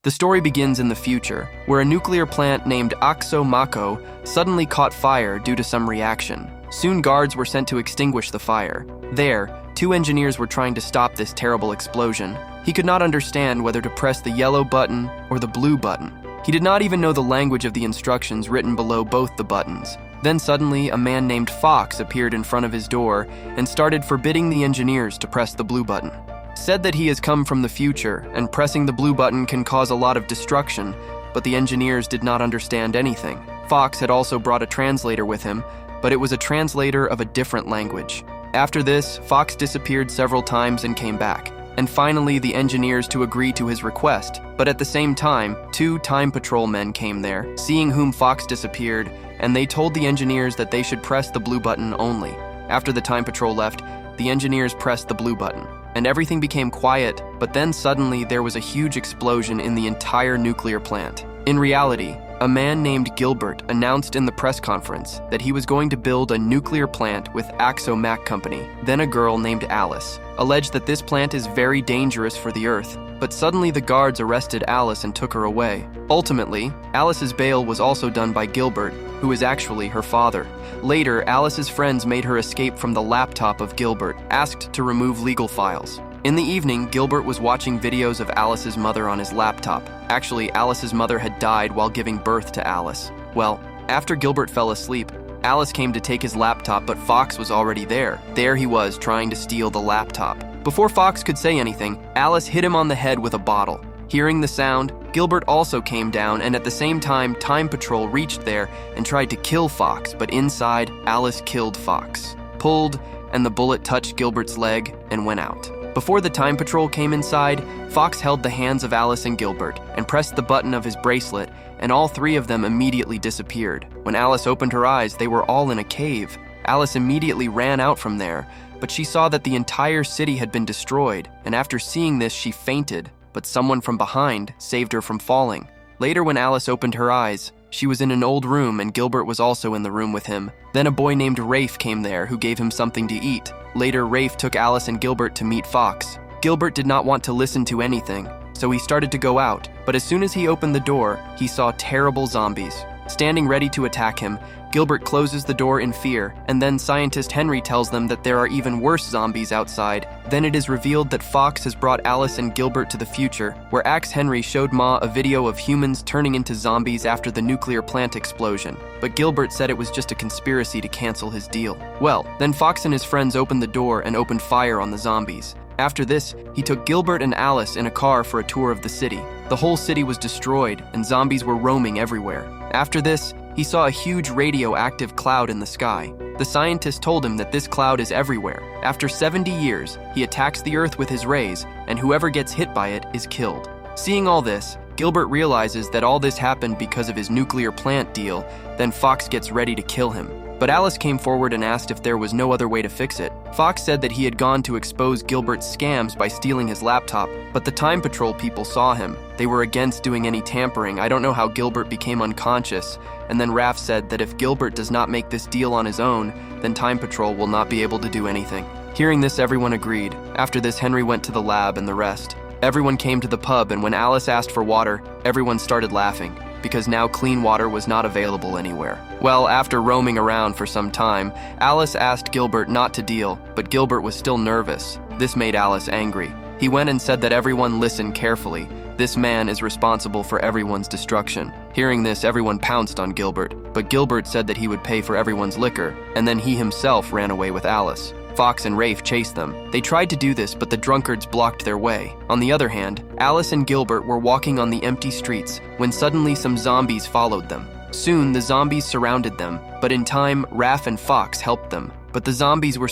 The story begins in the future, where a nuclear plant named Akso Mako suddenly caught fire due to some reaction. Soon guards were sent to extinguish the fire. There, 2 engineers were trying to stop this terrible explosion. He could not understand whether to press the yellow button or the blue button. He did not even know the language of the instructions written below both the buttons. Then suddenly, a man named Fox appeared in front of his door and started forbidding the engineers to press the blue button. Said that he has come from the future, and pressing the blue button can cause a lot of destruction, but the engineers did not understand anything. Fox had also brought a translator with him, but it was a translator of a different language. After this, Fox disappeared several times and came back, and finally the engineers to agree to his request, but at the same time, 2 Time Patrol men came there, seeing whom Fox disappeared, and they told the engineers that they should press the blue button only. After the Time Patrol left, the engineers pressed the blue button, and everything became quiet, but then suddenly there was a huge explosion in the entire nuclear plant. In reality, a man named Gilbert announced in the press conference that he was going to build a nuclear plant with Akso Mac Company. Then a girl named Alice alleged that this plant is very dangerous for the Earth, but suddenly the guards arrested Alice and took her away. Ultimately, Alice's bail was also done by Gilbert, who is actually her father. Later, Alice's friends made her escape from the laptop of Gilbert, asked to remove legal files. In the evening, Gilbert was watching videos of Alice's mother on his laptop. Actually, Alice's mother had died while giving birth to Alice. Well, after Gilbert fell asleep, Alice came to take his laptop, but Fox was already there. There he was, trying to steal the laptop. Before Fox could say anything, Alice hit him on the head with a bottle. Hearing the sound, Gilbert also came down, and at the same time, Time Patrol reached there and tried to kill Fox, but inside, Alice killed Fox. Pulled, and the bullet touched Gilbert's leg and went out. Before the Time Patrol came inside, Fox held the hands of Alice and Gilbert and pressed the button of his bracelet, and all 3 of them immediately disappeared. When Alice opened her eyes, they were all in a cave. Alice immediately ran out from there, but she saw that the entire city had been destroyed, and after seeing this, she fainted, but someone from behind saved her from falling. Later, when Alice opened her eyes, she was in an old room, and Gilbert was also in the room with him. Then a boy named Rafe came there who gave him something to eat. Later, Rafe took Alice and Gilbert to meet Fox. Gilbert did not want to listen to anything, so he started to go out, but as soon as he opened the door, he saw terrible zombies. Standing ready to attack him, Gilbert closes the door in fear, and then scientist Henry tells them that there are even worse zombies outside. Then it is revealed that Fox has brought Alice and Gilbert to the future, where Axe Henry showed Ma a video of humans turning into zombies after the nuclear plant explosion. But Gilbert said it was just a conspiracy to cancel his deal. Well, then Fox and his friends opened the door and opened fire on the zombies. After this, he took Gilbert and Alice in a car for a tour of the city. The whole city was destroyed, and zombies were roaming everywhere. After this, he saw a huge radioactive cloud in the sky. The scientist told him that this cloud is everywhere. After 70 years, he attacks the Earth with his rays, and whoever gets hit by it is killed. Seeing all this, Gilbert realizes that all this happened because of his nuclear plant deal. Then Fox gets ready to kill him. But Alice came forward and asked if there was no other way to fix it. Fox said that he had gone to expose Gilbert's scams by stealing his laptop, but the Time Patrol people saw him. They were against doing any tampering. I don't know how Gilbert became unconscious. And then Raph said that if Gilbert does not make this deal on his own, then Time Patrol will not be able to do anything. Hearing this, everyone agreed. After this, Henry went to the lab and the rest. Everyone came to the pub, and when Alice asked for water, everyone started laughing, because now clean water was not available anywhere. Well, after roaming around for some time, Alice asked Gilbert not to deal, but Gilbert was still nervous. This made Alice angry. He went and said that everyone listen carefully. This man is responsible for everyone's destruction. Hearing this, everyone pounced on Gilbert, but Gilbert said that he would pay for everyone's liquor, and then he himself ran away with Alice. Fox and Rafe chased them. They tried to do this, but the drunkards blocked their way. On the other hand, Alice and Gilbert were walking on the empty streets when suddenly some zombies followed them. Soon, the zombies surrounded them, but in time, Raph and Fox helped them. But the zombies were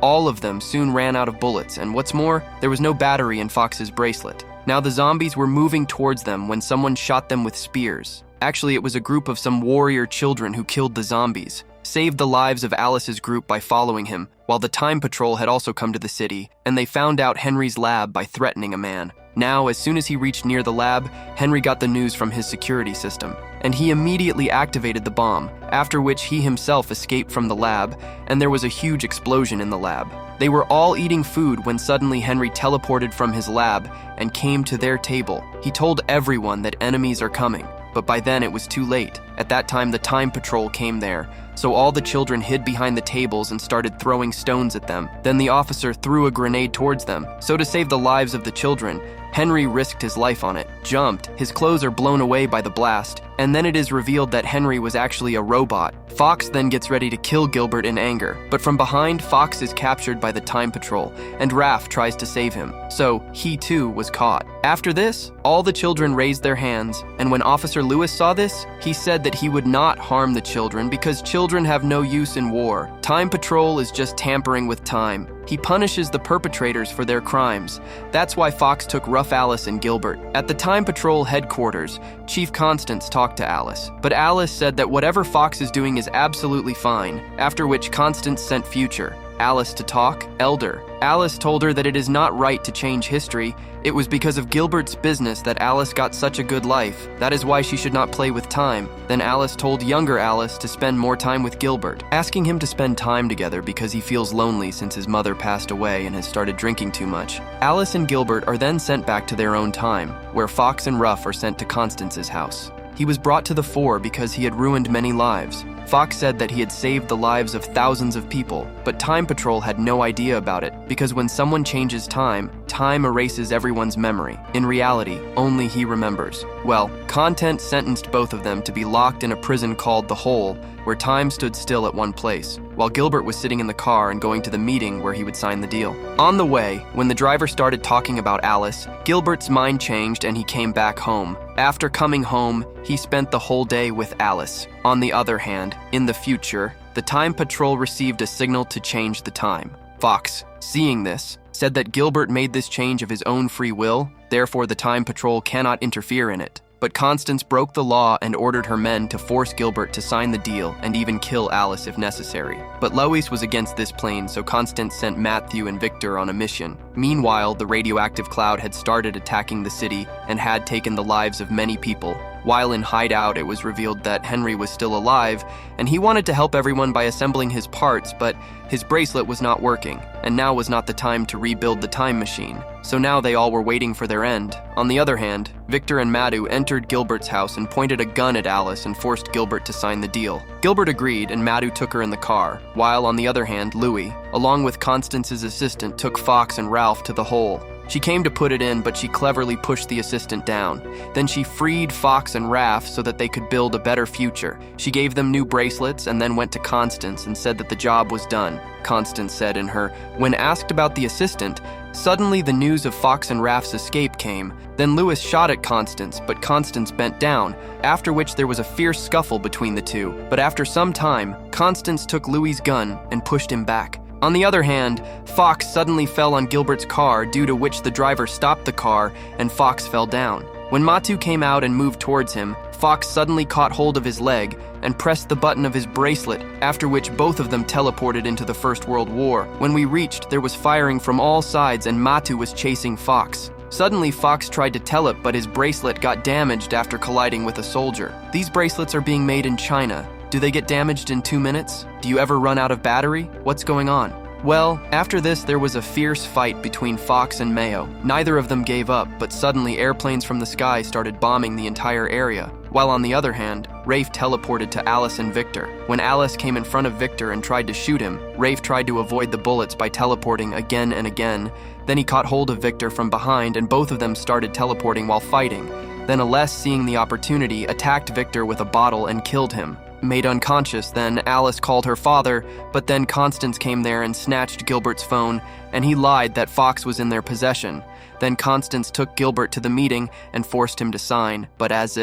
all of them soon ran out of bullets, and what's more, there was no battery in Fox's bracelet. Now the zombies were moving towards them when someone shot them with spears. Actually, it was a group of some warrior children who killed the zombies, saved the lives of Alice's group by following him, while the Time Patrol had also come to the city, and they found out Henry's lab by threatening a man. Now, as soon as he reached near the lab, Henry got the news from his security system, and he immediately activated the bomb, after which he himself escaped from the lab, and there was a huge explosion in the lab. They were all eating food when suddenly Henry teleported from his lab and came to their table. He told everyone that enemies are coming, but by then it was too late. At that time, the Time Patrol came there, so all the children hid behind the tables and started throwing stones at them. Then the officer threw a grenade towards them. So to save the lives of the children, Henry risked his life on it, jumped, his clothes are blown away by the blast, and then it is revealed that Henry was actually a robot. Fox then gets ready to kill Gilbert in anger, but from behind, Fox is captured by the Time Patrol, and Raph tries to save him, so he too was caught. After this, all the children raised their hands, and when Officer Lewis saw this, he said that he would not harm the children because children have no use in war. Time Patrol is just tampering with time. He punishes the perpetrators for their crimes. That's why Fox took rough Alice and Gilbert. At the Time Patrol headquarters, Chief Constance talked to Alice, but Alice said that whatever Fox is doing is absolutely fine, after which Constance sent Future, Alice to talk, Elder. Alice told her that it is not right to change history. It was because of Gilbert's business that Alice got such a good life. That is why she should not play with time. Then Alice told younger Alice to spend more time with Gilbert, asking him to spend time together because he feels lonely since his mother passed away and has started drinking too much. Alice and Gilbert are then sent back to their own time, where Fox and Ruff are sent to Constance's house. He was brought to the fore because he had ruined many lives. Fox said that he had saved the lives of thousands of people, but Time Patrol had no idea about it because when someone changes time, time erases everyone's memory. In reality, only he remembers. Well, Content sentenced both of them to be locked in a prison called The Hole, where time stood still at one place, while Gilbert was sitting in the car and going to the meeting where he would sign the deal. On the way, when the driver started talking about Alice, Gilbert's mind changed and he came back home. After coming home, he spent the whole day with Alice. On the other hand, in the future, the Time Patrol received a signal to change the time. Fox, seeing this, said that Gilbert made this change of his own free will, therefore the Time Patrol cannot interfere in it. But Constance broke the law and ordered her men to force Gilbert to sign the deal and even kill Alice if necessary. But Lois was against this plan, so Constance sent Matthew and Victor on a mission. Meanwhile, the radioactive cloud had started attacking the city and had taken the lives of many people. While in hideout, it was revealed that Henry was still alive, and he wanted to help everyone by assembling his parts, but his bracelet was not working, and now was not the time to rebuild the time machine. So now they all were waiting for their end. On the other hand, Victor and Madhu entered Gilbert's house and pointed a gun at Alice and forced Gilbert to sign the deal. Gilbert agreed, and Madhu took her in the car, while on the other hand, Louis, along with Constance's assistant, took Fox and Ralph to the hole. She came to put it in, but she cleverly pushed the assistant down. Then she freed Fox and Raph so that they could build a better future. She gave them new bracelets and then went to Constance and said that the job was done. Constance said in her, when asked about the assistant, suddenly the news of Fox and Raph's escape came. Then Lewis shot at Constance, but Constance bent down, after which there was a fierce scuffle between the two. But after some time, Constance took Louis's gun and pushed him back. On the other hand, Fox suddenly fell on Gilbert's car, due to which the driver stopped the car and Fox fell down. When Matthew came out and moved towards him, Fox suddenly caught hold of his leg and pressed the button of his bracelet, after which both of them teleported into the First World War. When we reached, there was firing from all sides and Matthew was chasing Fox. Suddenly, Fox tried to telep, but his bracelet got damaged after colliding with a soldier. These bracelets are being made in China. Do they get damaged in 2 minutes? Do you ever run out of battery? What's going on? Well, after this there was a fierce fight between Fox and Mayo. Neither of them gave up, but suddenly airplanes from the sky started bombing the entire area. While on the other hand, Rafe teleported to Alice and Victor. When Alice came in front of Victor and tried to shoot him, Rafe tried to avoid the bullets by teleporting again and again. Then he caught hold of Victor from behind and both of them started teleporting while fighting. Then Aless, seeing the opportunity, attacked Victor with a bottle and killed him. Made unconscious, then Alice called her father, but then Constance came there and snatched Gilbert's phone, and he lied that Fox was in their possession. Then Constance took Gilbert to the meeting and forced him to sign, but as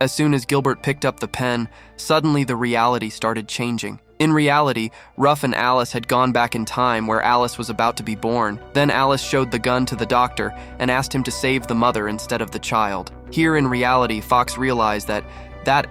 soon as Gilbert picked up the pen, suddenly the reality started changing. In reality, Ruff and Alice had gone back in time where Alice was about to be born. Then Alice showed the gun to the doctor and asked him to save the mother instead of the child. Here in reality, Fox realized that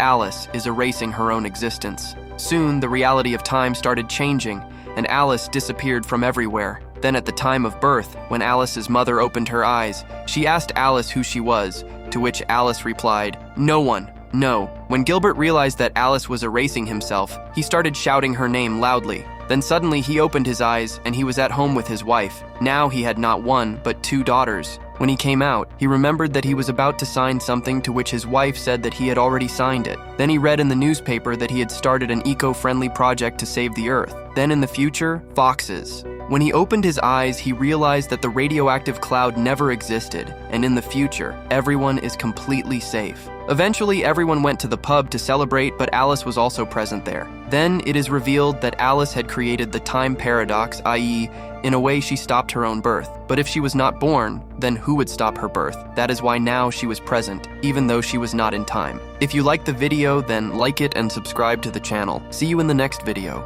Alice is erasing her own existence. Soon, the reality of time started changing, and Alice disappeared from everywhere. Then at the time of birth, when Alice's mother opened her eyes, she asked Alice who she was, to which Alice replied, "No one. No." When Gilbert realized that Alice was erasing himself, he started shouting her name loudly. Then suddenly he opened his eyes and he was at home with his wife. Now he had not one, but 2 daughters. When he came out, he remembered that he was about to sign something to which his wife said that he had already signed it. Then he read in the newspaper that he had started an eco-friendly project to save the earth. Then in the future, foxes. When he opened his eyes, he realized that the radioactive cloud never existed, and in the future, everyone is completely safe. Eventually, everyone went to the pub to celebrate, but Alice was also present there. Then it is revealed that Alice had created the time paradox, i.e., in a way she stopped her own birth. But if she was not born, then who would stop her birth? That is why now she was present, even though she was not in time. If you liked the video, then like it and subscribe to the channel. See you in the next video.